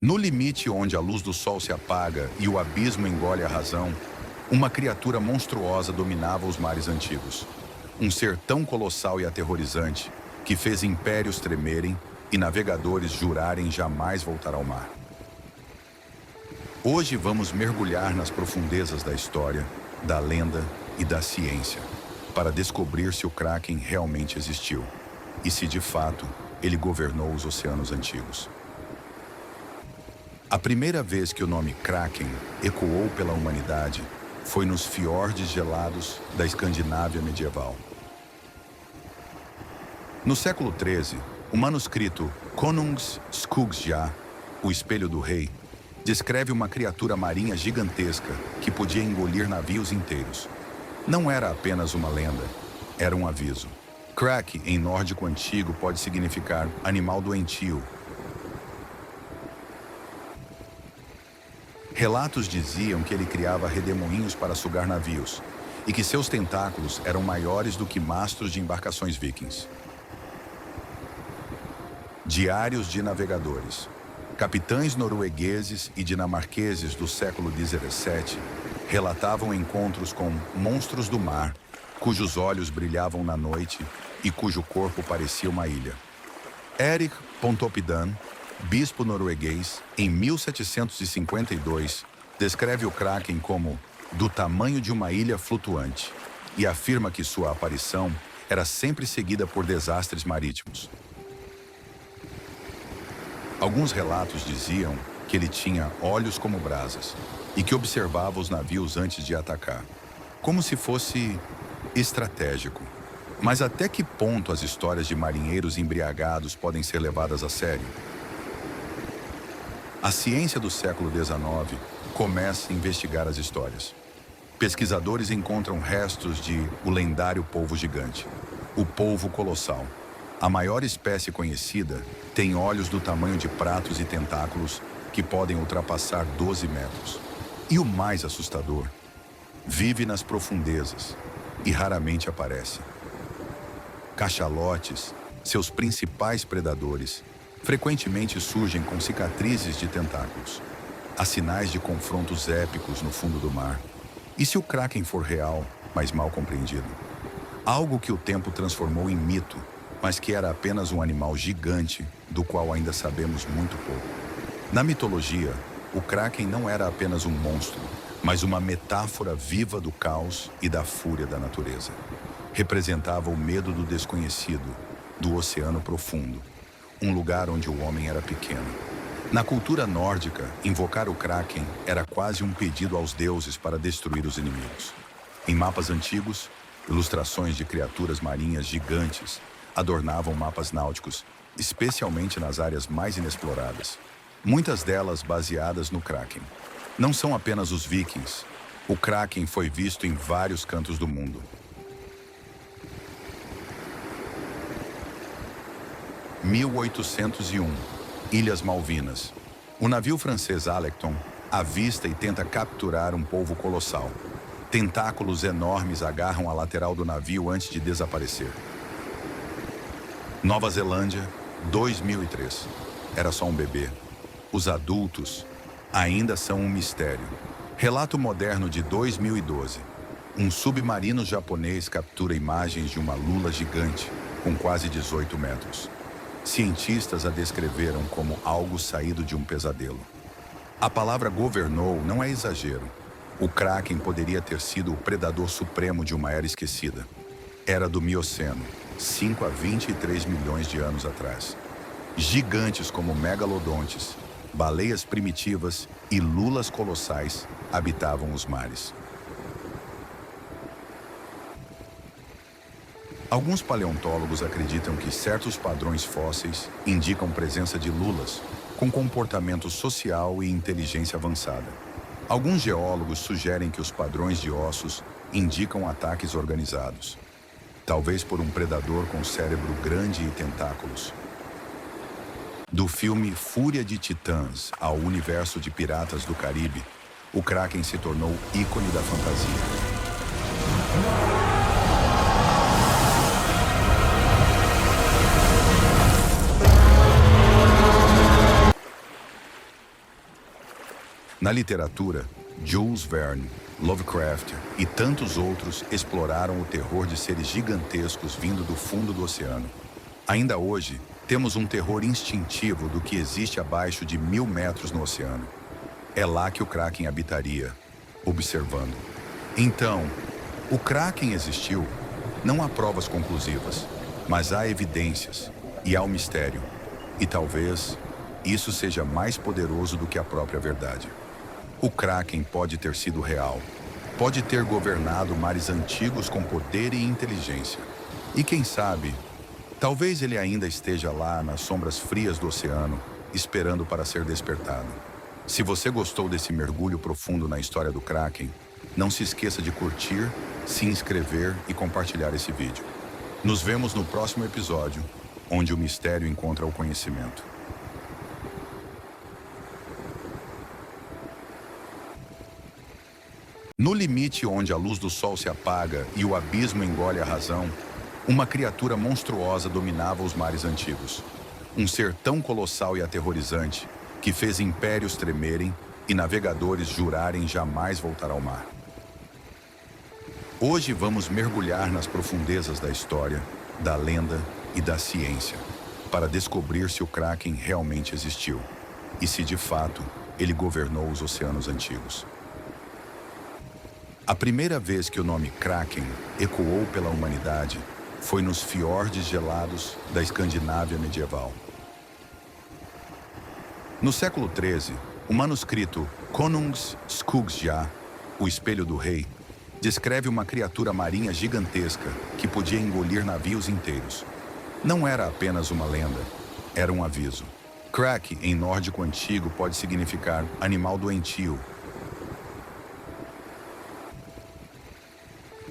No limite onde a luz do sol se apaga e o abismo engole a razão, uma criatura monstruosa dominava os mares antigos. Um ser tão colossal e aterrorizante que fez impérios tremerem e navegadores jurarem jamais voltar ao mar. Hoje vamos mergulhar nas profundezas da história, da lenda e da ciência, para descobrir se o Kraken realmente existiu e se, de fato, ele governou os oceanos antigos. A primeira vez que o nome Kraken ecoou pela humanidade foi nos fiordes gelados da Escandinávia medieval. No século XIII, o manuscrito Konungs Skuggsjá, o Espelho do Rei, descreve uma criatura marinha gigantesca que podia engolir navios inteiros. Não era apenas uma lenda, era um aviso. Krak, em nórdico antigo, pode significar animal doentio. Relatos diziam que ele criava redemoinhos para sugar navios e que seus tentáculos eram maiores do que mastros de embarcações vikings. Diários de navegadores. Capitães noruegueses e dinamarqueses do século XVII relatavam encontros com monstros do mar, cujos olhos brilhavam na noite e cujo corpo parecia uma ilha. Erik Pontoppidan, bispo norueguês, em 1752, descreve o Kraken como do tamanho de uma ilha flutuante e afirma que sua aparição era sempre seguida por desastres marítimos. Alguns relatos diziam que ele tinha olhos como brasas e que observava os navios antes de atacar, como se fosse estratégico. Mas até que ponto as histórias de marinheiros embriagados podem ser levadas a sério? A ciência do século XIX começa a investigar as histórias. Pesquisadores encontram restos de o lendário polvo gigante, o polvo colossal. A maior espécie conhecida tem olhos do tamanho de pratos e tentáculos que podem ultrapassar 12 metros. E o mais assustador, vive nas profundezas e raramente aparece. Cachalotes, seus principais predadores, frequentemente surgem com cicatrizes de tentáculos. Há sinais de confrontos épicos no fundo do mar. E se o Kraken for real, mas mal compreendido? Algo que o tempo transformou em mito, mas que era apenas um animal gigante, do qual ainda sabemos muito pouco. Na mitologia, o Kraken não era apenas um monstro, mas uma metáfora viva do caos e da fúria da natureza. Representava o medo do desconhecido, do oceano profundo, um lugar onde o homem era pequeno. Na cultura nórdica, invocar o Kraken era quase um pedido aos deuses para destruir os inimigos. Em mapas antigos, ilustrações de criaturas marinhas gigantes adornavam mapas náuticos, especialmente nas áreas mais inexploradas, muitas delas baseadas no Kraken. Não são apenas os vikings. O Kraken foi visto em vários cantos do mundo. 1801, Ilhas Malvinas. O navio francês Alecton avista e tenta capturar um polvo colossal. Tentáculos enormes agarram a lateral do navio antes de desaparecer. Nova Zelândia, 2003. Era só um bebê. Os adultos ainda são um mistério. Relato moderno de 2012. Um submarino japonês captura imagens de uma lula gigante, com quase 18 metros. Cientistas a descreveram como algo saído de um pesadelo. A palavra governou não é exagero. O Kraken poderia ter sido o predador supremo de uma era esquecida. Era do Mioceno, 5 a 23 milhões de anos atrás. Gigantes como megalodontes, baleias primitivas e lulas colossais habitavam os mares. Alguns paleontólogos acreditam que certos padrões fósseis indicam presença de lulas, com comportamento social e inteligência avançada. Alguns geólogos sugerem que os padrões de ossos indicam ataques organizados, talvez por um predador com cérebro grande e tentáculos. Do filme Fúria de Titãs ao universo de Piratas do Caribe, o Kraken se tornou ícone da fantasia. Na literatura, Jules Verne, Lovecraft e tantos outros exploraram o terror de seres gigantescos vindo do fundo do oceano. Ainda hoje, temos um terror instintivo do que existe abaixo de 1000 metros no oceano. É lá que o Kraken habitaria, observando. Então, o Kraken existiu? Não há provas conclusivas, mas há evidências e há um mistério. E talvez isso seja mais poderoso do que a própria verdade. O Kraken pode ter sido real. Pode ter governado mares antigos com poder e inteligência. E quem sabe, talvez ele ainda esteja lá nas sombras frias do oceano, esperando para ser despertado. Se você gostou desse mergulho profundo na história do Kraken, não se esqueça de curtir, se inscrever e compartilhar esse vídeo. Nos vemos no próximo episódio, onde o mistério encontra o conhecimento. No limite onde a luz do sol se apaga e o abismo engole a razão, uma criatura monstruosa dominava os mares antigos. Um ser tão colossal e aterrorizante que fez impérios tremerem e navegadores jurarem jamais voltar ao mar. Hoje vamos mergulhar nas profundezas da história, da lenda e da ciência, para descobrir se o Kraken realmente existiu e se de fato ele governou os oceanos antigos. A primeira vez que o nome Kraken ecoou pela humanidade foi nos fiordes gelados da Escandinávia medieval. No século XIII, o manuscrito Konungs Skuggsjá, o Espelho do Rei, descreve uma criatura marinha gigantesca que podia engolir navios inteiros. Não era apenas uma lenda, era um aviso. Krak, em nórdico antigo, pode significar animal doentio.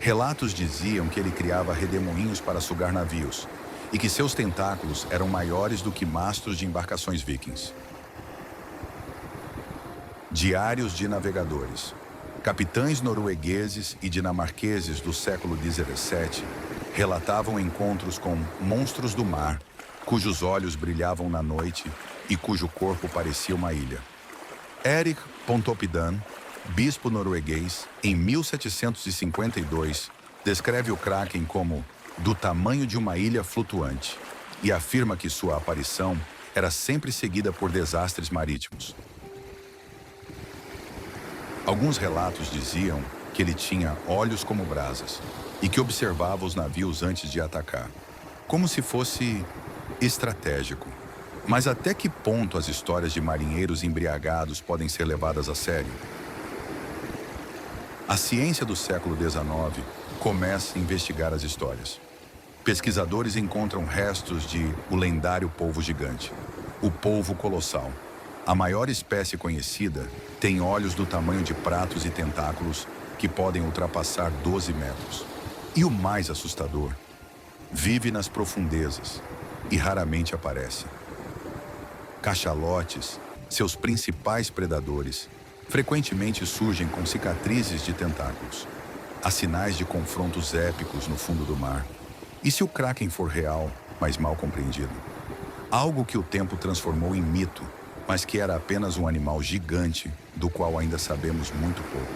Relatos diziam que ele criava redemoinhos para sugar navios e que seus tentáculos eram maiores do que mastros de embarcações vikings. Diários de navegadores. Capitães noruegueses e dinamarqueses do século XVII relatavam encontros com monstros do mar, cujos olhos brilhavam na noite e cujo corpo parecia uma ilha. Erik Pontoppidan, bispo norueguês, em 1752, descreve o Kraken como do tamanho de uma ilha flutuante e afirma que sua aparição era sempre seguida por desastres marítimos. Alguns relatos diziam que ele tinha olhos como brasas e que observava os navios antes de atacar, como se fosse estratégico. Mas até que ponto as histórias de marinheiros embriagados podem ser levadas a sério? A ciência do século XIX começa a investigar as histórias. Pesquisadores encontram restos de o lendário polvo gigante, o polvo colossal. A maior espécie conhecida tem olhos do tamanho de pratos e tentáculos que podem ultrapassar 12 metros. E o mais assustador, vive nas profundezas e raramente aparece. Cachalotes, seus principais predadores, frequentemente surgem com cicatrizes de tentáculos. Há sinais de confrontos épicos no fundo do mar. E se o Kraken for real, mas mal compreendido? Algo que o tempo transformou em mito, mas que era apenas um animal gigante, do qual ainda sabemos muito pouco.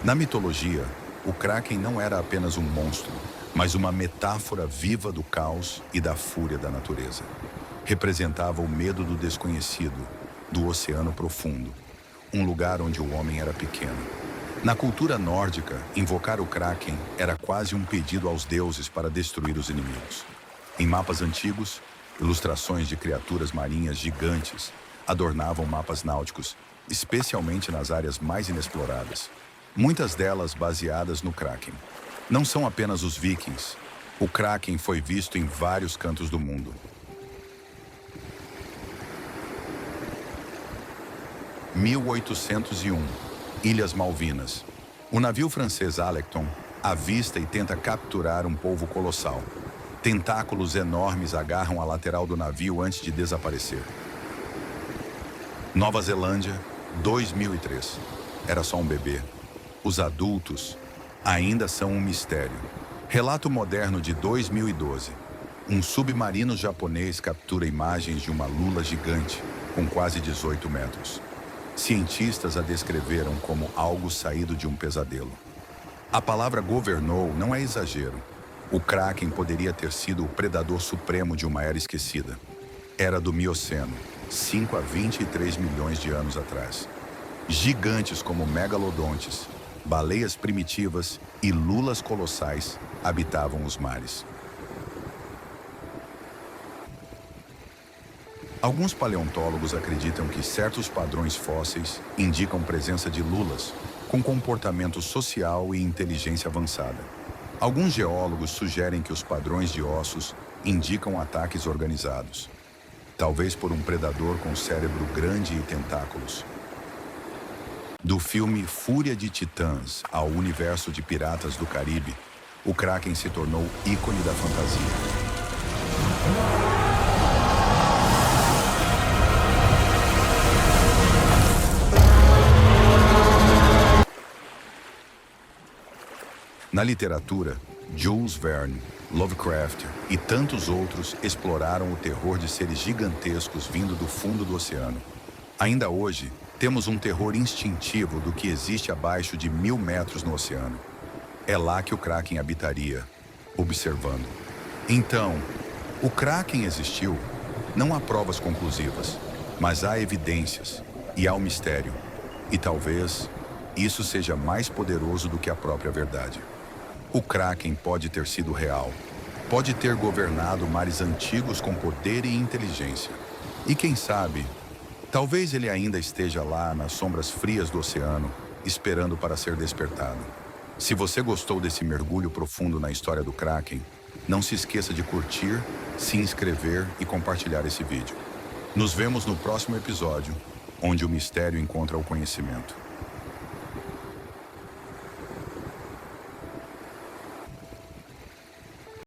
Na mitologia, o Kraken não era apenas um monstro, mas uma metáfora viva do caos e da fúria da natureza. Representava o medo do desconhecido, do oceano profundo, um lugar onde o homem era pequeno. Na cultura nórdica, invocar o Kraken era quase um pedido aos deuses para destruir os inimigos. Em mapas antigos, ilustrações de criaturas marinhas gigantes adornavam mapas náuticos, especialmente nas áreas mais inexploradas, muitas delas baseadas no Kraken. Não são apenas os vikings. O Kraken foi visto em vários cantos do mundo. 1801, Ilhas Malvinas. O navio francês Alecton avista e tenta capturar um polvo colossal. Tentáculos enormes agarram a lateral do navio antes de desaparecer. Nova Zelândia, 2003. Era só um bebê. Os adultos ainda são um mistério. Relato moderno de 2012. Um submarino japonês captura imagens de uma lula gigante com quase 18 metros. Cientistas a descreveram como algo saído de um pesadelo. A palavra governou não é exagero. O Kraken poderia ter sido o predador supremo de uma era esquecida. Era do Mioceno, 5 a 23 milhões de anos atrás. Gigantes como megalodontes, baleias primitivas e lulas colossais habitavam os mares. Alguns paleontólogos acreditam que certos padrões fósseis indicam presença de lulas, com comportamento social e inteligência avançada. Alguns geólogos sugerem que os padrões de ossos indicam ataques organizados, talvez por um predador com cérebro grande e tentáculos. Do filme Fúria de Titãs ao universo de Piratas do Caribe, o Kraken se tornou ícone da fantasia. Na literatura, Jules Verne, Lovecraft e tantos outros exploraram o terror de seres gigantescos vindo do fundo do oceano. Ainda hoje, temos um terror instintivo do que existe abaixo de 1000 metros no oceano. É lá que o Kraken habitaria, observando. Então, o Kraken existiu? Não há provas conclusivas, mas há evidências e há um mistério. E talvez isso seja mais poderoso do que a própria verdade. O Kraken pode ter sido real. Pode ter governado mares antigos com poder e inteligência. E quem sabe, talvez ele ainda esteja lá nas sombras frias do oceano, esperando para ser despertado. Se você gostou desse mergulho profundo na história do Kraken, não se esqueça de curtir, se inscrever e compartilhar esse vídeo. Nos vemos no próximo episódio, onde o mistério encontra o conhecimento.